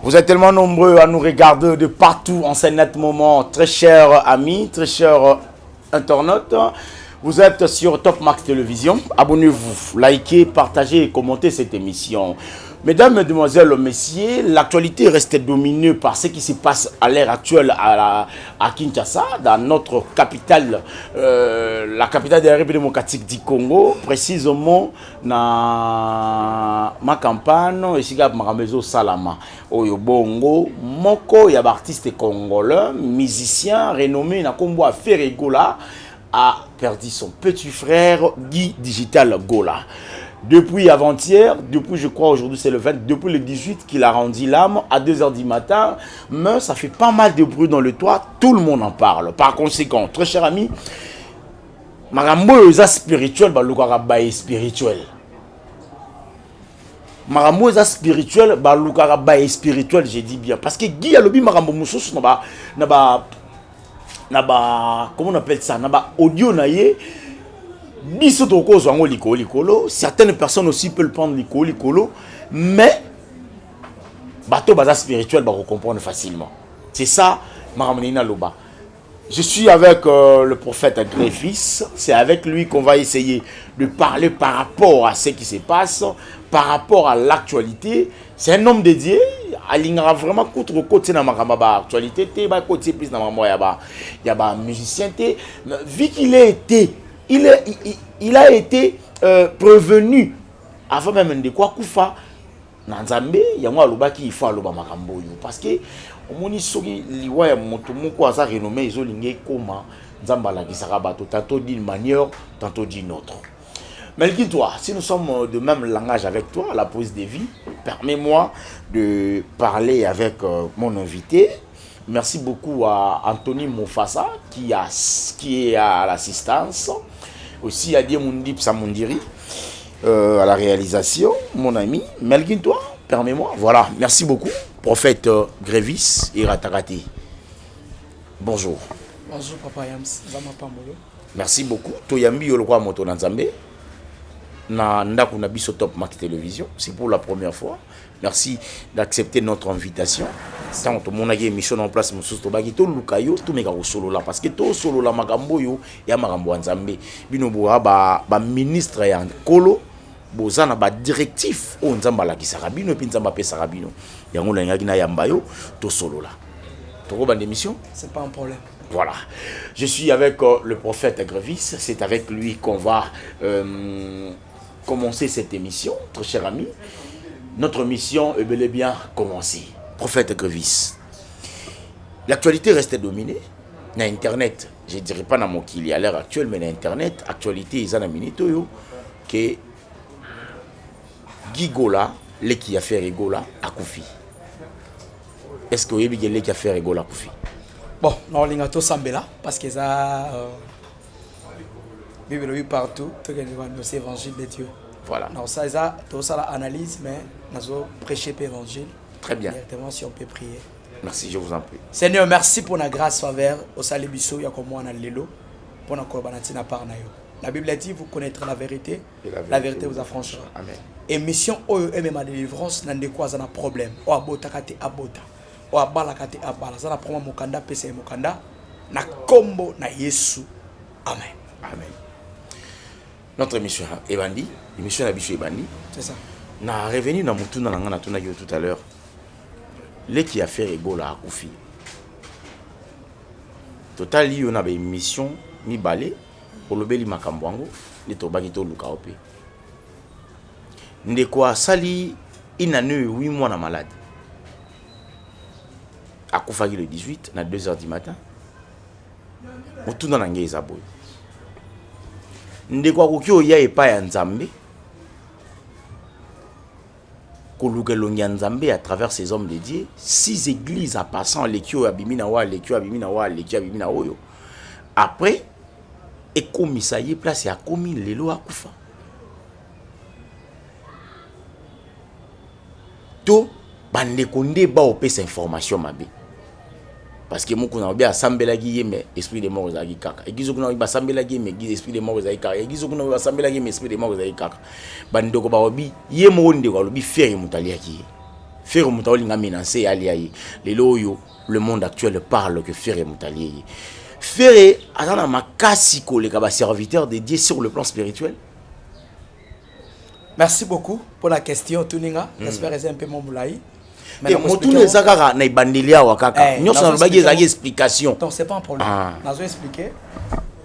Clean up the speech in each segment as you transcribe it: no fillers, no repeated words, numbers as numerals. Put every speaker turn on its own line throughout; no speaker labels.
Vous êtes tellement nombreux à nous regarder de partout en ces nets moments, très chers amis, très chers internautes. Vous êtes sur Top Max Télévision. Abonnez-vous, likez, partagez et commentez cette émission. Mesdames, Mesdemoiselles, Messieurs, l'actualité reste dominée par ce qui se passe à l'heure actuelle à Kinshasa, dans notre capitale, la capitale de la République démocratique du Congo, précisément dans ma campagne, ici à Maramezo Salama. Oyo Bongo, Moko, il y a artiste congolais, musicien renommé, na Kombo a fait Gola, a perdu son petit frère Guy Digital Gola. Depuis avant-hier, depuis je crois aujourd'hui c'est le 20, depuis le 18 qu'il a rendu l'âme à 2h du matin, mais ça fait pas mal de bruit dans le toit, tout le monde en parle. Par conséquent, très cher ami, marambo eza spirituel, balukaka bae spirituel. Marambo eza spirituel, balukaka bae spirituel, j'ai dit bien. Parce que Guy a lobi marambo mususu comment on appelle ça, naba audio naye. Certaines personnes aussi peuvent prendre l'icolo, mais bateau baza spirituel va comprendre facilement. C'est ça, Maramonina Loba. Je suis avec le prophète Grévis. C'est avec lui qu'on va essayer de parler par rapport à ce qui se passe, par rapport à l'actualité. C'est un homme dédié. Il a vraiment contre côté dans ma actualité. Côté plus dans ma il y a musicien. Vu qu'il a été il a été prévenu avant même de quoi Koufa Nanzambe yango aloba ki ifa aloba makambo yo parce que omoni soki liwa ya moto moko aza renommé ezolinge koma nzamba la kisaka bato tantôt d'une manière tantôt d'une autre. Mais dis-toi, si nous sommes de même langage avec toi, la pause de vie, permets-moi de parler avec mon invité. Merci beaucoup à Anthony Mofassa qui est à l'assistance. Aussi à Diemundip Samundiri à la réalisation, mon ami. Melguin-toi, permets-moi. Voilà, merci beaucoup. Prophète Grévis et Ratakati. Bonjour.
Bonjour, Papa Yams.
Merci beaucoup. Toyambi Yolokwa Moto Nanzambe. Na Ndaku Nabiso Top Max Télévision. C'est pour la première fois. Merci d'accepter notre invitation. Tant que mon émission en place, mon sous tobaki to lukayo to mega solo là parce que to solo là magambo yo ya magambo nzambe bino ba ministre ya kolo bozana ba directif o nzamba la kisaka bino puis nzamba pesa rabino yango la ngaki na yamba yo to solo là. To ba d'émission,
c'est pas un problème.
Voilà. Je suis avec le prophète Grévis, c'est avec lui qu'on va commencer cette émission, très cher ami. Notre mission est bel et bien commencée. Prophète Grévis. L'actualité reste dominée. Dans Internet, je ne dirais pas dans mon qu'il y a à l'heure actuelle, mais dans Internet, l'actualité est dans minute que Guy Gola, le qui a fait Gola, a Koufi. Est-ce que vous avez dit qui a fait Gola à Koufi?
Bon, non, on a Sambela, parce que ça. Bible partout, tout le évangile de Dieu.
Voilà.
Non, ça, tout ça, l'analyse, mais nous avons prêché l'évangile.
Très bien.
Directement, si on peut prier.
Merci, je vous en prie.
Seigneur, merci pour la grâce faveur. Au salibiso, il y a comme moi, on a l'élo. Pour la corbanatina par nayo. La Bible dit, vous connaîtrez la vérité. La vérité vous affranchira. Amen. Et mission, et même ma délivrance, n'a de quoi, ça n'a problème. O abota kate abota. O abala kate abala. Ça n'a problème, mokanda, pese mokanda. Na kombo, na Yesu. Amen.
Amen. Notre émission est bandi. L'émission est bandi.
C'est ça.
Na revenu dans mon tour dans la tout à l'heure. Les qui a fait Ebola à Koufi. Total, il y a une mission, mi balé, pour le beli makambwango, les tobagito lukaope. Ndekwa sali, il a eu 8 mois na malade. À Koufagi le 18, à 2h du matin. On tourne dans l'angé Zaboy. Ndekwa Koukio ya epa ya Nzambe. À travers ces hommes dédiés, 6 églises en passant l'ékio abimina l'ékio abimina l'ékio abimina oyo. Après, et comme ça y est place à commis lelo à Koufa. To bande konde ba opé cette information mabe. Parce que mon qu'on bien assemblé qui mais esprit de mort za kaka. Et gizo kuna ba assemblé qui mais esprit de mort za kaka. Et gizo kuna ba assemblé qui mais esprit de mort za kaka. Bande ko ba obi ye mo nde ko lobi faire mutalia ki. Ferre Moutali nga menacé aliayi. Lelo yo le monde actuel parle que Ferre Moutali. Ferre azana makasi ko les serviteurs dédiés sur le plan spirituel.
Merci beaucoup pour la question Tuninga. J'espère que c'est un peu mon moulaï.
Mais motu les zakara na ibandilia wakaka. Nyo sa bagi za explication.
Donc c'est pas un problème. Nazo expliquer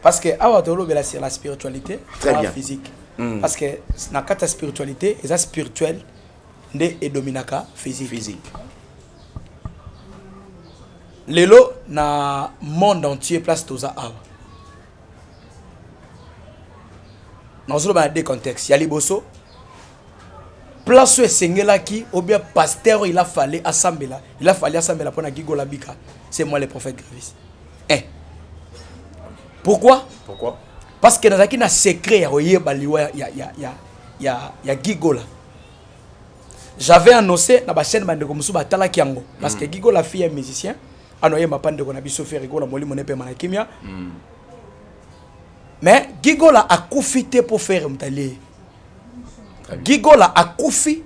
parce que awa tolo bela sur la spiritualité, la physique. Parce que na kata spiritualité, et ça spirituel ndé et dominaka physique. Lelo na monde entier place toza awa. Nazo ba des contextes, ya liboso place où Sengela qui ou bien pasteur il a fallu assembler pour na gigola bika, c'est moi le prophète Gravis. Pourquoi? Parce que nazaki na secret ya oyebaliwa ya gigola. J'avais annoncé na ba chaîne bande ko musu batala kiango parce que gigola fille est musicien, anoye mapande ko na biso faire rigola moli monepe manakimia. Mais gigola a confité pour faire mtali. Gigola a koufi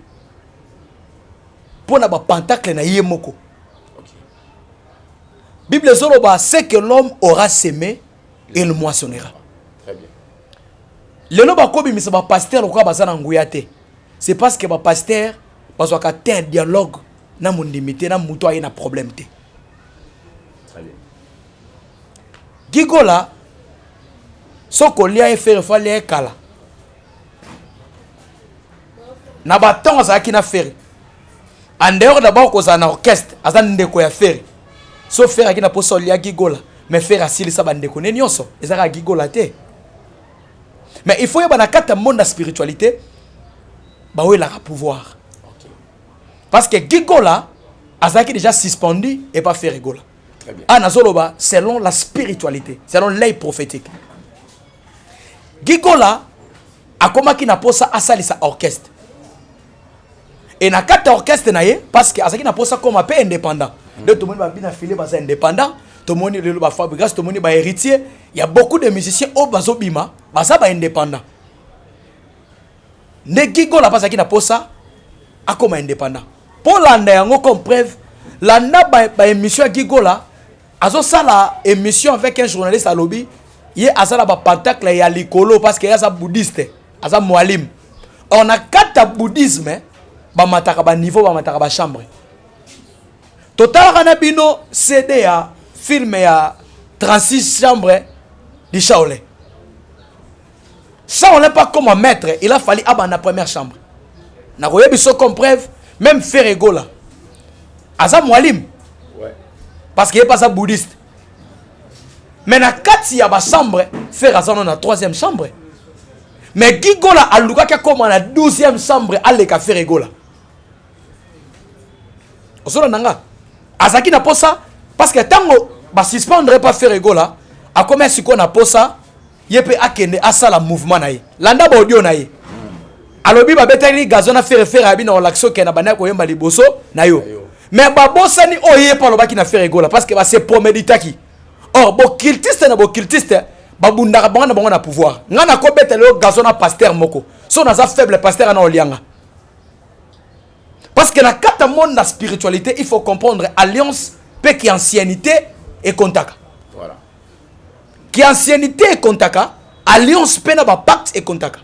pour na ba pentacle na yemoko. Bible zoloba c'est que l'homme aura semé et le moissonnera.
Très bien.
Lelo ba ko bimisa ba pasteur ko bazana nguyate. C'est parce que ba pasteur bazwa ka un dialogue na mondimité na muto ayi na problème té.
Très bien.
Gigola soko lia e faire fallait kala. Na baton azaki na faire en dehors d'abord ko za na orchestre azan ndeko ya faire so faire aki na poso lia gigola mais faire asili sa bandeko ne nyonso ezaka gigola te mais il faut y bana kata monde de spiritualité ba we la pouvoir. Parce que gigola azaki déjà suspendu et pas faire rigola.
Très bien.
Anazoloba selon la spiritualité, selon l'œil prophétique. Gigola akomaki na posa asali sa orchestre. Et na kata orchestre na ye parce que azaki na posa comme un peu indépendant. De tout le monde va bien affilié basa indépendant, tout le monde le ba fabriquer, tout le monde ba héritier, il y a beaucoup de musiciens au bazo bima, basa ba indépendant. Ne gigola pas azaki na posa a comme indépendant. Pour landa yango comme preuve, landa ba émission gigola azo sala émission avec un journaliste à lobby, yé azala ba pentacle ya likolo parce que ya sa bouddhiste, aza mualim. On a kata bouddhisme ba mataka ba niveau ba mataka ba chambre. Total kana bino CD ya film ya 36 chambres du Shaolin. Ça on n'est pas comme un maître, il a fallu abandonner la première chambre. Na koyebi so comme preuve, même Ferregola. Aza mualim.
Ouais.
Parce qu'il n'est pas ça bouddhiste. Mais na kati ya ba chambre, faire aza na troisième chambre. Mais Gigola aluka ka comme na 12e chambre aleka Ferregola. Osolo nanga. Azaki na posa parce que tango ba suspendre pas Ferregola, a commencé ko na posa, yepe akende asala mouvement na ye. Landa ba audio na ye. Alobi ba beteli gazon na faire abi na relaxo ke na bana ko yemba liboso na yo. Mais ba bosani oye pa lobaki na Ferregola parce que ba se promeditaki. Or bo cultiste na bo cultiste ba bundaka bango na pouvoir. Ngana ko beteli gazon na pasteur moko. So na za faible pasteur na olianga. Parce que dans quatre monde la spiritualité, il faut comprendre alliance, peu qui ancienneté et contact.
Voilà.
Qui ancienneté et contact, alliance peu na ba pacte et contact.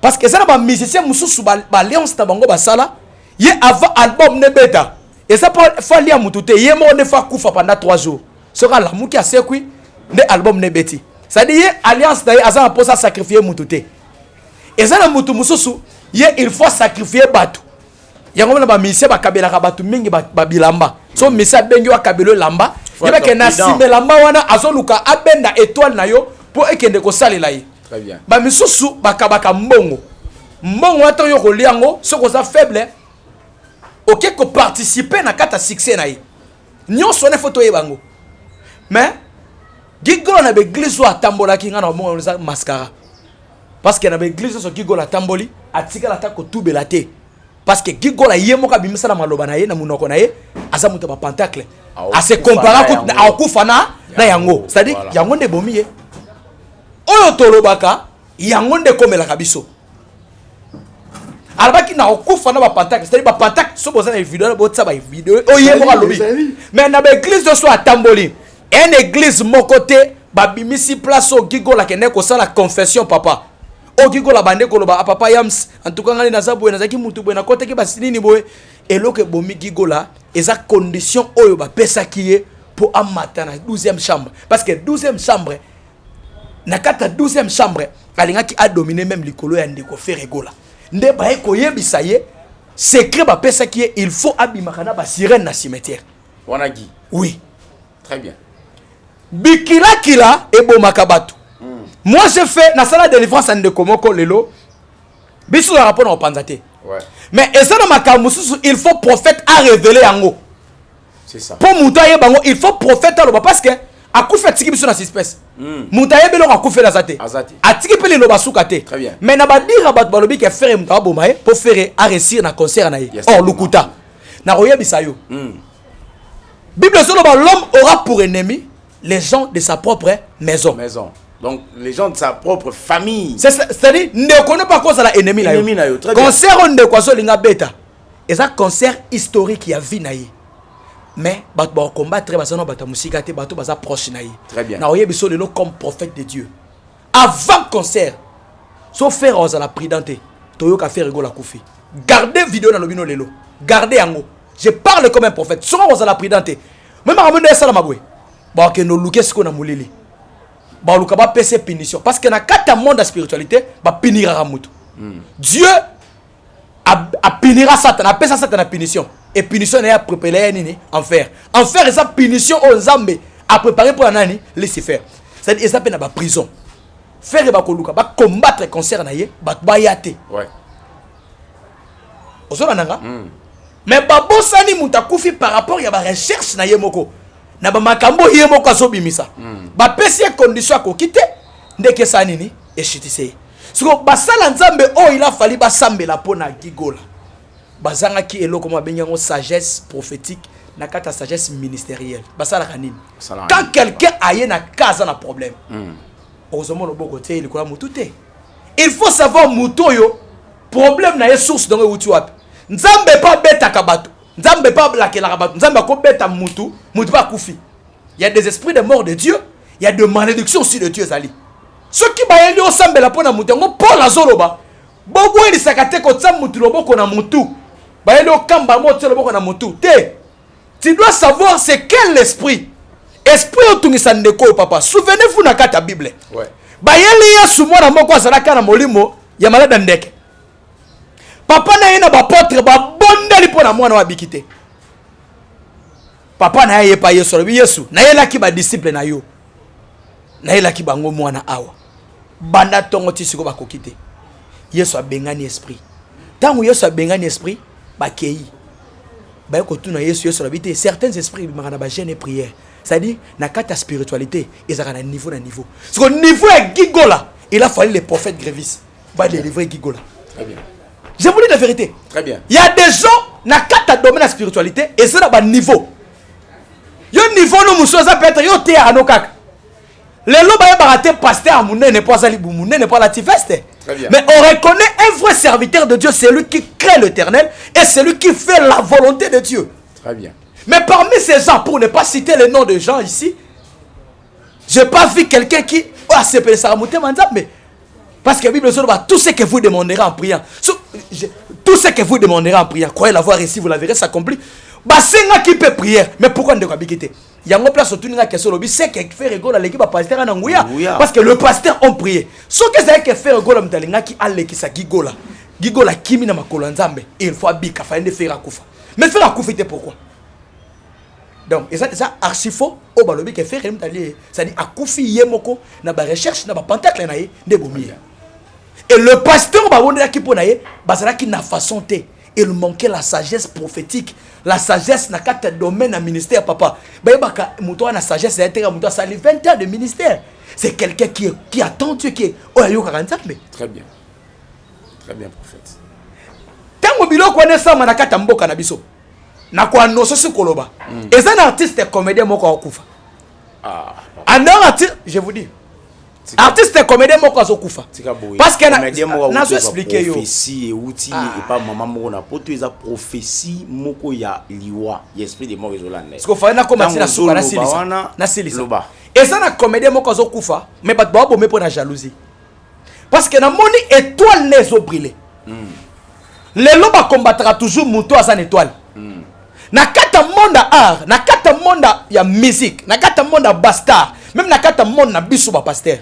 Parce que ça na ba musicien mususu ba alliance ta bango ba sala, ye avant album ne beta. Et ça faut lire mutute, ye mo ne fa kufa pendant 3 jours. Sera la muki a sekui ne album ne beti. Ça dit ye alliance na azan pour ça sacrifier mutute. Et ça na mutu mususu, ye il faut sacrifier batu. Yango na ba misia ba kabela ka batu mingi ba bilamba. So misia bengi wa kabelo lamba. Yeba ke na simbe lamba wana azoluka abenda étoile na yo pour ekende ko salela yi.
Très bien.
Ba misusu ba kabaka mbongo. Mbongo ato yo ko liango soko za faible. OK ko participer na kata succès na yi. Nyonso ne photo yebango. Mais Gigola na be église wa tambola ki ngana mo za mascara. Parce que na be église so Gigola tamboli atika la ta ko tubela te. Parce que Gigola yemoka bimisa na maloba na ye na munoko na ye aza muto ba pentacle a se comparer ko na akufa na yango c'est-à-dire yango nde bomi ye oyo tolobaka yango nde komela kabiso alabaki na okufa na ba pentacle, c'est-à-dire ba pentacle so boza na vidéo botsa ba vidéo oyebo alobi mais na ba église de so atamboli une église mon côté ba bimisi place au gigola kene ko sala confession papa o gigola bande ko loba papa yams en tout cas ngali na zabwe na zaki mutu bwe na côté ke basinini boye eloke bomi gigola eza condition oyo ba pesa kiye pour amata na 12e chambre parce que 12e chambre na kata 12e chambre alinga ki a dominé même likolo ya ndeko faire egola nde ba ko yebisa ye secret ba pesa kiye il faut abimakana ba sirène na cimetière
wanagi
oui
très bien
bikila kila ebo makabatu moi j'ai fait na sala délivrance ande komoko lelo biso na rapport na panzate
ouais
mais eza na makamususu il faut prophète a révéler yango
c'est ça
pour muta yebango il faut prophète aloba parce que akufa tiki biso na suspense muta yebelo akufa na zate atiki pe le loba sukate
très bien
mais na badira bat balobi ke faire muta bomaye pour faire a réussir na concert na ye or lukuta na oyebisa yo Bible solo ba l'homme aura pour ennemi les gens de sa propre maison.
Donc les gens de sa propre famille.
C'est-à-dire ne connaît pas quoi ça la ennemi là. Concert on de quoi so linga beta. Et ça concert historique ya vie na ye. Mais ba combattre ba sono bata musika te bato baza proche na ye.
Très bien.
Na oyebiso lelo comme prophète de Dieu. Avant concert, so faire aux la prudente. Toyoka faire rigola kufi. Gardez vidéo na lobino lelo. Gardez yango. Je parle comme un prophète. So aux la prudente. Même à mon ça la mabwe. Ba ke no luke siko na mulili. Ba luka ba pese punition parce que na kata monde de spiritualité ba punira mutu. Dieu a punira Satan, a pesa Satan na punition. Et punition est préparé nini enfer. Enfer et sa punition aux Zambé a préparé pour nani Lucifer. C'est-à-dire ça peine ba prison. Faire ba koluka ba combattre cancer na ye ba yate.
Ouais.
Ozo nanga. Mais ba bosani mutakufi par rapport ya ba recherche na ye moko. Na ba makambo ye moko asobimisa. Ba pesi condition ko quitter ndeke sa nini eshitise. Siko basala nzambe o il a fallu ba sambela pona gigola. Bazanga ki eloko ma benyango sagesse prophétique na kata sagesse ministérielle. Basala kanini. Quand quelqu'un a na casa na problème. Ozomo no boko te il ko mutu te. Il faut savoir mutoyo problème na ye source dans uti wapi. Nzambe pa beta kabato. Nzambe pa blakela kabato. Nzambe ko beta mutu pa kufi. Il y a des esprits de mort de Dieu, il y a des malédictions aussi de Dieu zali. Ceux qui baeli au sambe la pona mutu ngo Paul azoloba. Bogo eli sakate ko tsam mutu loboko na mutu. Baeli au kamba mo tselo loboko na mutu. Te. Tu dois savoir c'est quel esprit. Esprit otungisa ndeko papa. Souvenez-vous na kata Bible.
Ouais.
Baeli ya sumo na moko azalaka na molimo ya malada ndeke. Papa na yena ba potre ba bondeli pona mwana wa bikite. Papa na ye pa Yesu lobi Yesu na ye laki ba disciple na yo. Na ye laki bango mwana awa. Banda tongo tisiko ba kokite. Yesu abengani esprit. Tangu Yesu abengani esprit ba kei. Ba ko tuna Yesu lobi te certains esprits bi makana ba jeûne et prière. C'est-à-dire na kata spiritualité ezaka na niveau. Parce que niveau ya gigola, il a fallu les prophètes grévistes ba délivrer gigola.
Très bien.
Je vous dis la vérité.
Très bien.
Il y a des gens na kata domaine la spiritualité et c'est là bas niveau. Yo niveau no musoza peut-être yo te anokaka. Les loba ya baraté pasteur mouné n'est pas ali mouné n'est pas la tifeste. Mais on reconnaît un vrai serviteur de Dieu, c'est lui qui crée l'Éternel et c'est lui qui fait la volonté de Dieu.
Très bien.
Mais parmi ces gens, pour ne pas citer les noms de gens ici, j'ai pas vu quelqu'un qui a s'appelé Saramouté Manzambe. Parce que la Bible dit tout ce que vous demanderez en priant. Tout ce que vous demanderez en priant, croyez l'avoir ici, vous la verrez s'accomplir. Basenga qui peut prier, mais pourquoi ne pas bikité? Il y a une place où la question lobby, c'est que fait rigoler l'équipe pasteur en Angouya. Parce que le pasteur ont prié. Ce que c'est que fait rigoler mtalinga qui a l'équipe sa gigola. Gigola kimi na makolo nzambe. Il faut bika fa ende faire akufa. Mais faire akufa c'était pourquoi? Donc, et ça archi faux au balobi que fait mtali, ça dit akufi yemoko na ba recherche na ba pentacle na ye de bomi. Et le pasteur ba wonde ki ponaye, bazala ki na façon té. Il manquait la sagesse prophétique, la sagesse na kata domaine à ministère papa. Bayebaka muto na sagesse etera muto sali 20 ans de ministère. C'est quelqu'un qui attend Dieu qui est oyo 45 mais
très bien. Très bien prophète.
Tango biloko na sama na kata mboka na biso. Na kwa noso si koloba. Et un artiste comédien moko akufa. Un artiste, je vous dis. artiste comédien moko azokufa parce que na zo expliquer yo
prophétie et outil et pas maman moko na poto eza prophétie moko ya liwa ya esprit de mort ezolanda
parce que fa na comme na suka na silisa et ça na comédien moko azokufa mais bat ba bomé pour na jalousie parce que na moni étoile les ont brûlé les loba combattra toujours muto à sa étoile na kata monde art na kata monde ya musique na kata monde bastard même na kata monde na biso ba pasteur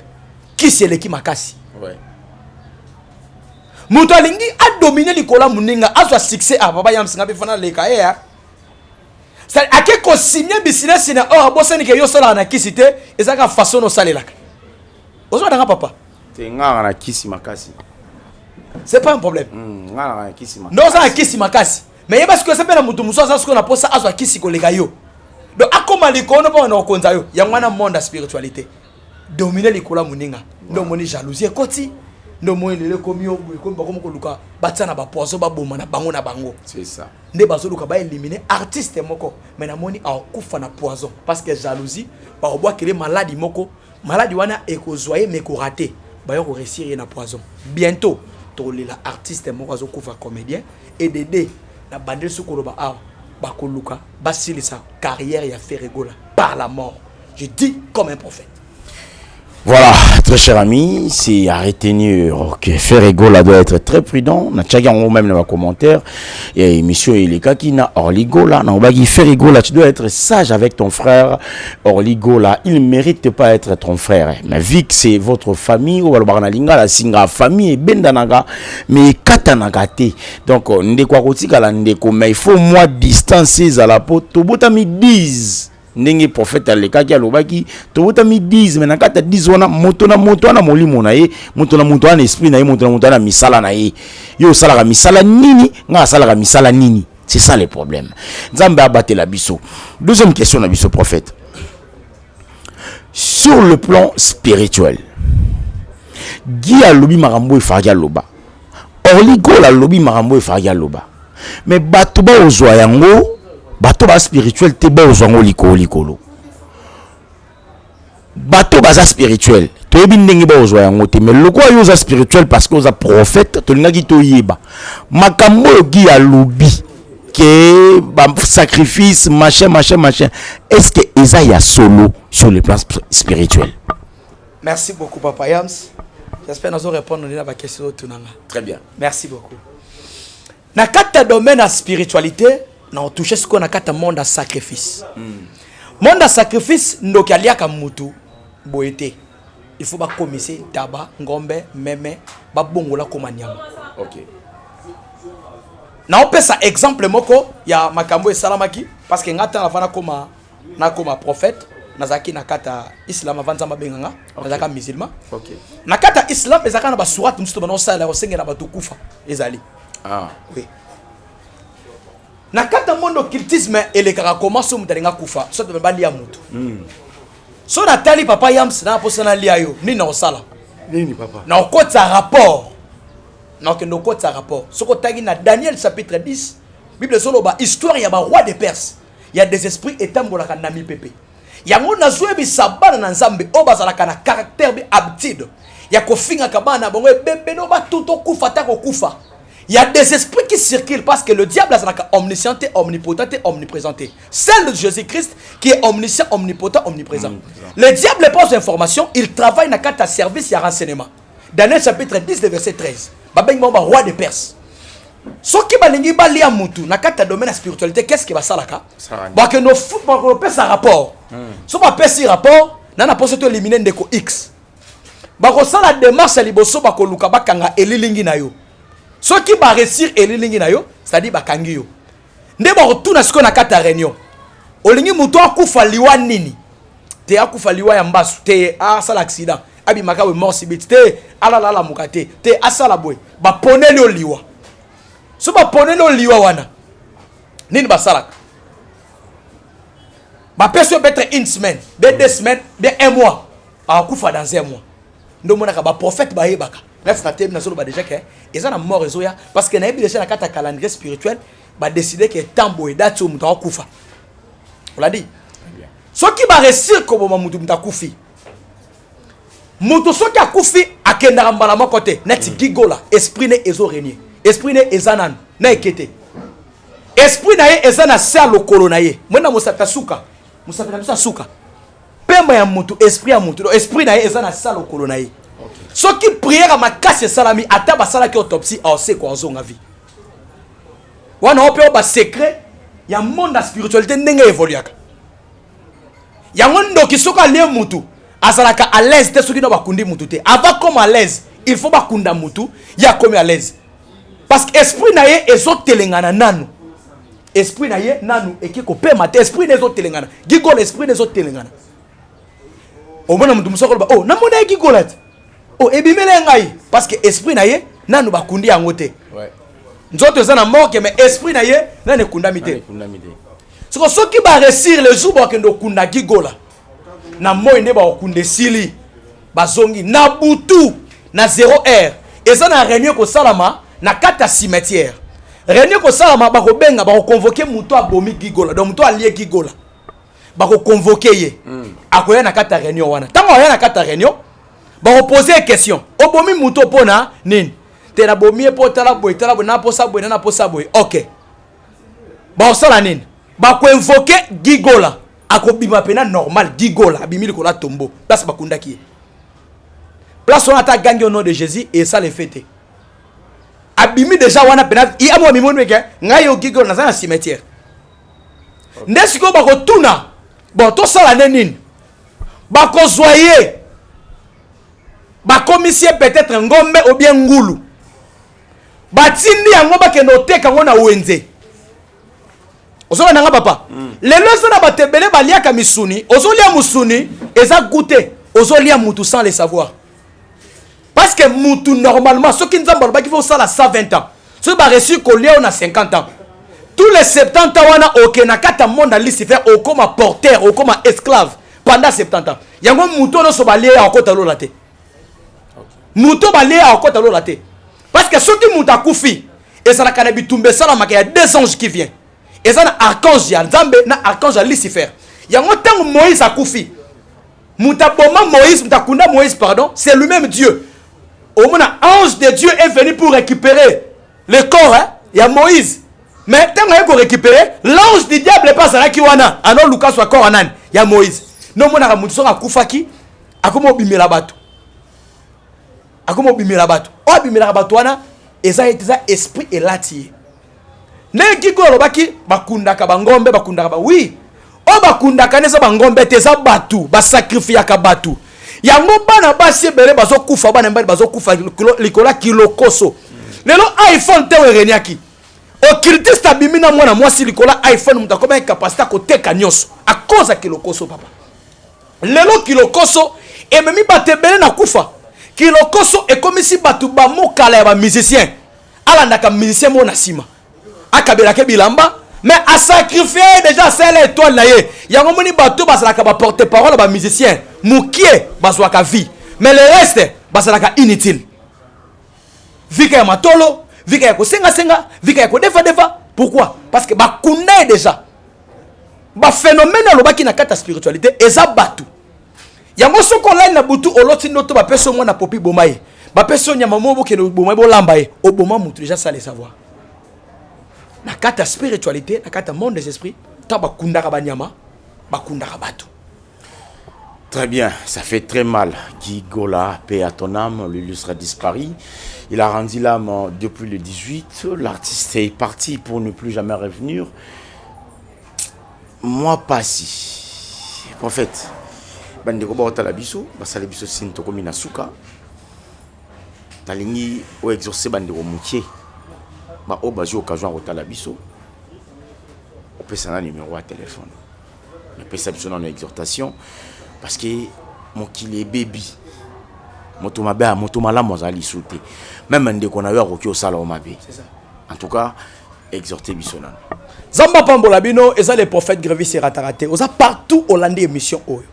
qui c'est le qui makasi ouais muto alingi a dominer likola muninga azwa succès a baba yam singa bifana leka ya ça ake ko signer business na oh bosani ke yo sala na kisite ezaka façon no salelaka ozo danga papa
te nganga na kisi makasi
c'est pas un problème
nganga na kisi makasi
non ça kisi makasi mais parce que ça peut na mutu muso ça ce qu'on appelle ça azwa kisi ko leka yo donc akoma likono pa na okonza yo ya mwana monde spiritualité dominer likola muninga ndo moni jalousie koti ndo moni lele komi obwe komi bakomo ko luka batsana ba poison ba boma na bango
c'est ça
nde bazo luka ba éliminer artiste moko mais na moni akufa na poison parce que jalousie ba obwa kele maladie moko maladie wana ekozwaye mais ko rater ba yo ko réussir na poison bientôt to lela artiste moko azokufa comédien et Dédé na bandel sukolo ba a ba ko luka ba silisa carrière ya Ferregola par la mort je dis comme un prophète.
Voilà, très cher ami, c'est à retenir que Ferregola doit être très prudent. Na tchagi en même dans les commentaires. Et monsieur Elekakina Orligola, na obagi Ferregola, tu dois être sage avec ton frère Orligola. Il ne mérite pas être ton frère. Mais vu que c'est votre famille, ou alors la singa famille et bendanaga, mais katanagate. Donc ndekwa kotika la ndeko, mais il faut moi distancer à la pote. Tobotami 10. Ndenge prophète alekaki alobaki tobota mi 10 mais nakata 10 wana moto na molimo na ye moto na esprit na ye moto na misala na ye yo salaka misala nini nga salaka misala nini c'est ça le problème nzambe abatte la biso. Deuxième question na biso prophète sur le plan spirituel Guy alobi makambo efaki aloba Orligola alobi makambo efaki aloba mais bato ba ozwa yango bato ba spirituel te ba ozwango likolo bato baza spirituel to yebi ndenge ba ozwa yango te mais loko yo za spirituel parce que oza prophète to lingaki to yeba makambo yogi ya lobi que ba sacrifice machin est-ce que eza ya solo sur le plan spirituel?
Merci beaucoup papa Yams, j'espère nous répondre à la question tunanga.
Très bien,
merci beaucoup. Na kata domaine à spiritualité na touché ce qu'on a kata monde à sacrifice. Monde à sacrifice ndoki aliaka mutu boete. Il faut ba komisser taba ngombe meme ba bongola komanyama.
OK.
Na opesa exemple moko ya makambo esalamaki parce que ngata na fana koma prophète nazaki na kata islam avant nzamba benganga nazaka musulman.
OK.
Na kata islam ezaka na ba surat musto bana osala osengela batukufa ezali.
Ah
oui. Na kata monde occultisme elekaka commence mutalinga kufa so to bali ya mutu so na tali papa Yams na posana lia yo ni na osala
nini papa
na okota rapport na okendo okota rapport soko tagi na Daniel chapitre 10 Bible solo ba histoire ya ba roi de Perse ya des esprits etambolaka na mipepe yango na zoebi sabana na nzambe o bazalaka na caractère bi habitude ya kofinga kabana bongo bebe no ba tout okufa ta kokufa. Il y a des esprits qui circulent parce que le diable est omniscient, omnipotent et omniprésent. Celle de Jésus-Christ qui est omniscient, omnipotent, omniprésent. Le diable pose information, il travaille dans ta service et renseignement. Daniel chapitre 10, verset 13. Babeng Mamba, roi de Perse. Ce qui va l'ingénier balia mutu, na kata domaine de la spiritualité, qu'est-ce qui va ça là? Bah que nos football pèse un rapport. Si on pèse un rapport, n'a pas possible d'éliminer ndeko X. Bah que ça la démarche à liboso bah que luka bah kanga elilingi na yo. Ce qui va réussir et lilingi na yo, c'est-à-dire bakangi yo. Ndeba retourna ce qu'on a kata réunion. Olingi muto akufa liwa nini? Te akufa liwa ya mbasu, te asa l'accident. Abi makawe mort sibit, te ala la mukate, te asa la boy. Ba poneli o liwa. So ba poneli o liwa wana. Nini ba salak? Ba personne peut être une semaine, bien 2 semaines, bien 1 mois. Akufa dans 1 mois. Ndo mona ka ba prophète ba yebaka. Là c'est na solo ba déjà que ils ont mort ezoya parce que na yebi déjà na kata calendrier spirituel ba décider que tambo et date muta kufa. On l'a dit. Ce qui va réussir comme mutu muta kufi. moto soki akufi akendaka mbala moko te neti gigola esprit ne ezo régner esprit ne ezanan na ekete esprit na ye eza na se lokolo na ye mwena mosaka suka mosaka na suka pemba ya moto esprit ya moto esprit na ye eza na se lokolo na ye soki prière makasi salami ata basala ki autopsie ose ko azonga vie wana ope ba secret ya monde spiritualité ndenge évoluaka yango ndoki soka lie mutu azalaka à l'aise te soki no bakundi mutu te avant comme à l'aise il faut bakunda mutu ya comme à l'aise parce que esprit na ye ezotelengana nanu esprit na ye nanu ekiko pema te esprit nezotelengana gigola esprit nezotelengana omona mutu musoko ba oh namona gigola te oh ebimele ngai parce que esprit na ye nanu bakundi yango te ouais nzoto za na moke mais esprit na ye nane kundami te soko soki ba réussir le jour ba kendo kunda gigola na moyi ne ba kunde sili bazongi na butu na 0 heure eza na réunion ko salama na kata cimetière réunion ko salama ba ko benga ba ko convoquer muto abomi gigola donc muto alie gigola ba ko convoquer ye akoya na kata réunion wana tango ya na kata réunion ba ko poser question obomi muto pona nini te na bomi po tala boy na posa boy na posa boy OK ba osala nini ba ko invoquer gigola akobima pena normal gigola abimi likola tombo place bakunda ki place on attaque gangi au nom de Jésus et ça les fête abimi déjà wana pena i amo mimono ke ngayo gigola na cimetière ndesiko ba ko tuna bon to sala nenine ba ko zoyer ba commissaire peut-être ngombe ou bien ngulu ba tindi yango ba kendo teka ngona wenze ozola nanga papa lelo sona batebele baliaka misuni ozolia musuni eza goûter ozolia mutu sans le savoir parce que mutu normalement ce qui nzamba ba ki faut ça la 120 ans ce ba reçu ko lia on a 50 ans tous les 70 ans wana OK na kata monde à Lucifer au comme porteur au comme esclave pendant 70 ans yango mutu no so balia akota lola te mutu balia akota lola te parce que ce qui mutu akufi et ça la kanabi tumbe sala maka ya deux anges qui viennent et ça na archange ya Nzambe na archange ya Lucifer yango tango Moïse akufi mutaboma Moïse mutakunda Moïse pardon c'est lui-même Dieu au moins ange de Dieu est venu pour récupérer le corps hein ya Moïse mais tango il faut récupérer l'ange du diable passe là qui wana alors Lucas soit corps anan ya Moïse non mona mutu so akufaki akomo bimela bato akomo bimela bato o bimela bato wana eza esprit elati ne gigolo baki bakundaka bangombe bakundaka ba oui o bakundaka neza bangombe te za batu ba sacrifier ka batu yango bana basi bele bazokufa bana mbali bazokufa likola kilokoso lelo iPhone te wereniaki occultiste abimina mwana mwasi likola iPhone mutakoma capacité ko teka nyonso a cause ya kilokoso papa lelo kilokoso ememi batebele na kufa kilokoso ekomisi batu ba mokala ya ba musicien alandaka musicien mona sima akabela ke bilamba mais a sacrifier déjà celle étoile na ye yango moni bato basalaka ba porter parole ba musicien mukie bazwaka vie mais le reste basalaka inutile vika ya matolo vika ya kosenga senga vika ya kodefa defa pourquoi parce que bakunda déjà ba phénomène alobaki na kata spiritualité eza batu yango soko line na butu oloti ndoto ba peso mwana popi bomaye ba peso nyama mobo ke bomaye bolamba ye oboma mutu déjà ça les savoir na kata spiritualité na kata monde des esprits ta bakundaka banyama bakundaka batu.
Très bien, ça fait très mal. Gigola, paix à ton âme, l'illustre a disparu. Il a rendu l'âme depuis le 18. L'artiste est parti pour ne plus jamais revenir. Moi, pas si. Prophète, bandeko ba otala biso, basala biso sinto komi na suka. Talingi o exaucer bandeko moutier. Ba o bazo occasion otala biso. On peut s'en numéro à téléphone. On peut s'absenter en exhortation. Parce que mon qu'il est baby moto mabe moto malamu azali sauter même ndeko na yo akoki osala o mabe c'est ça en tout cas exhorter bisonana
zamba pambola bino eza les prophètes Grevis et Rataraté oza partout Hollande émission oyo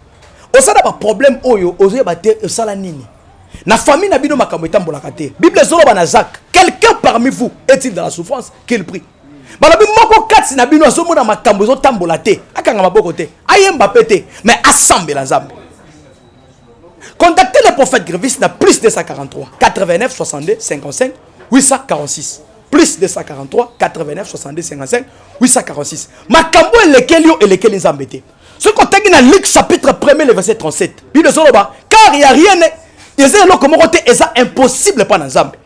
osala ba problème oyo ozo ba te osala nini na famille na bino makambo etambolaka te Bible zolo bana Jacques quelqu'un parmi vous est-il dans la souffrance qu'il prie balobi moko kati na bino azomona makambo zo tambola te akanga maboko te ayemba pete mais assemble la Nzambe contactez les prophète gréviste na plus 243 89 62 55 846 plus 243 89 62 55 846 makambo elekeli yo elekeli nzambe te. Ce côté qui na Luc chapitre 1er le verset 37 Bible zoloba car il y a rien eza eloko moko te eza impossible pa na nzambe.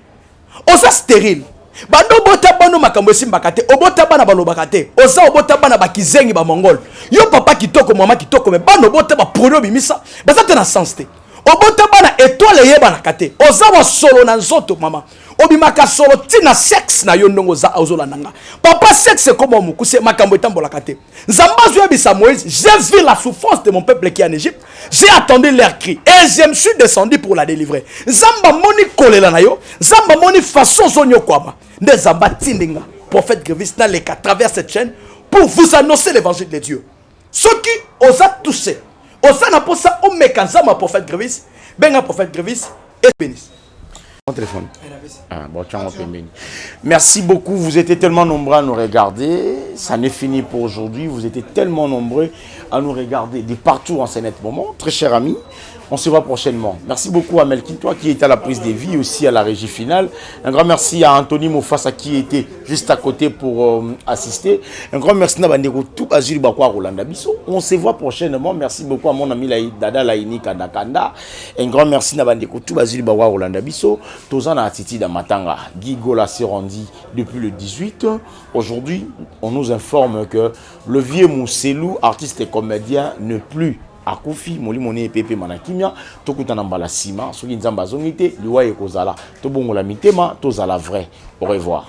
Oza stérile bando bota bano makambo esimbaka te obota bana balobaka te oza obota bana bakizengi ba mongol yo papa kitoko mama kitoko me bano bota ba prono bimisa baza te na sens te obota bana étoile yeba na kate oza wa solo na nzoto mama obimaka solo tina sexe na yo ndongo za ozolandanga papa sexe comme mukuse makambo etambola kate nzamba zo yebisa Moïse j'ai vu la souffrance de mon peuple qui est en Égypte j'ai attendu leur cri et je me suis descendu pour la délivrer nzamba moni kolela na yo nzamba moni façon zonyo kwama nzamba tindinga prophète gréviste na leka à travers cette chaîne pour vous annoncer l'évangile de Dieu ceux qui osa touché osa na posa o mekanzama prophète gréviste benga prophète gréviste et bénisse.
Mon téléphone. Merci beaucoup, vous étiez tellement nombreux à nous regarder. Ça n'est fini pour aujourd'hui. Vous étiez tellement nombreux à nous regarder de partout en ce net moment. Très chers amis, on se voit prochainement. Merci beaucoup à Melkin, toi qui était à la prise des vies, aussi à la régie finale. Un grand merci à Anthony Mofassa qui était juste à côté pour assister. Un grand merci à Bandeko tout Azul Bakwa Rolanda Bisso. On se voit prochainement. Merci beaucoup à mon ami Dada Laini Kandakanda. Un grand merci à Bandeko tout Azul Bakwa Rolanda Bisso. Tozana Atiti Damatanga. Guy Gola s'est rendu depuis le 18. Aujourd'hui, on nous informe que le vieux Mousselou, artiste et comédien, ne plus akufi moli moni pepe manakimia tokutana mbala sima soki nzamba zongite liwa ekozala tobongola mitema tozala vrai. Au revoir.